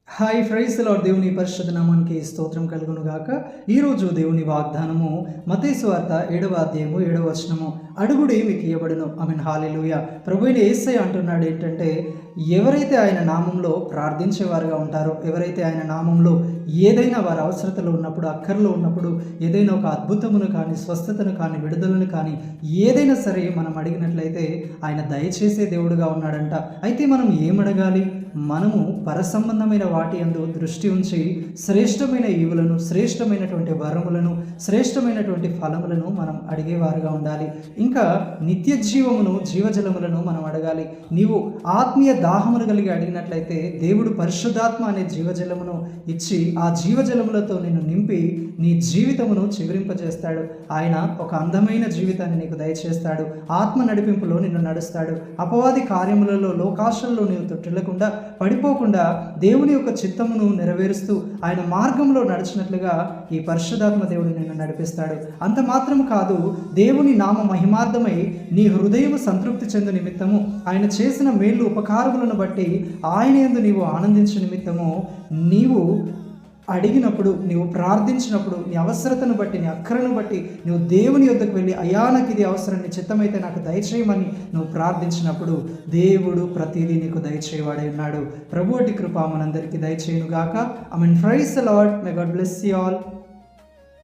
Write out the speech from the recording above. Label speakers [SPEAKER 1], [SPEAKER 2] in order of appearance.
[SPEAKER 1] Hi fries lord. దేవుని పరిశుద్ధ నామానికి స్తోత్రం కలుగును గాక. ఈరోజు దేవుని వాగ్దానము మత్తయి సువార్త 7వ అధ్యాయము 7వ వచనము, అడుగుడి మీకు ఇవ్వబడును. ఆమేన్, హల్లెలూయా. ప్రభువైన యేసయ్య అంటున్నాడు ఏంటంటే, ఎవరైతే ఆయన నామంలో ప్రార్థించేవారుగా ఉంటారో, ఎవరైతే ఆయన నామంలో ఏదైనా వారి అవసరతలు ఉన్నప్పుడు, అక్కర్లో ఉన్నప్పుడు, ఏదైనా ఒక అద్భుతమును కానీ, స్వస్థతను కానీ, విడుదలను కానీ ఏదైనా సరే మనం అడిగినట్లయితే ఆయన దయచేసే దేవుడుగా ఉన్నాడంట. అయితే మనం ఏమడగాలి? మనము పరసంబంధమైన వాటి యందు దృష్టి ఉంచి శ్రేష్టమైన ఈవులను, శ్రేష్టమైనటువంటి వరములను, శ్రేష్టమైనటువంటి ఫలములను మనం అడిగేవారుగా ఉండాలి. ఇంకా నిత్య జీవమును, జీవజలములను మనం అడగాలి. నీవు ఆత్మీయ దాహమును కలిగి అడిగినట్లయితే దేవుడు పరిశుద్ధాత్మ అనే జీవజలమును ఇచ్చి ఆ జీవజలములతో నిన్ను నింపి నీ జీవితమును చిగురింపజేస్తాడు. ఆయన ఒక అందమైన జీవితాన్ని నీకు దయచేస్తాడు. ఆత్మ నడిపింపులో నిన్ను నడుస్తాడు. అపవాది కార్యములలో, లోకాశల్లో నీవు తొట్టిల్లకుండా, పడిపోకుండా దేవుని యొక్క చిత్తమును నెరవేరుస్తూ ఆయన మార్గంలో నడిచినట్లుగా ఈ పరిశుద్ధాత్మ దేవుడు నిన్ను నడిపిస్తాడు. అంత మాత్రం కాదు, దేవుని నామ మహిమార్థమై నీ హృదయము సంతృప్తి చెందు నిమిత్తము, ఆయన చేసిన మేళ్ళు ఉపకారములను బట్టి ఆయన యందు నీవు ఆనందించు నిమిత్తము, నీవు అడిగినప్పుడు, నీవు ప్రార్థించినప్పుడు, నీ అవసరతను బట్టి, నీ అక్కరను బట్టి నువ్వు దేవుని యొద్దకు వెళ్ళి, అయ్యా నాకు ఇది అవసరం, నీ చిత్తమైతే నాకు దయచేయమని నువ్వు ప్రార్థించినప్పుడు దేవుడు ప్రతిదీ నీకు దయచేయవాడై ఉన్నాడు. ప్రభువటి కృప మనందరికీ దయచేయును గాక. Amen. Praise the Lord. May God bless you all.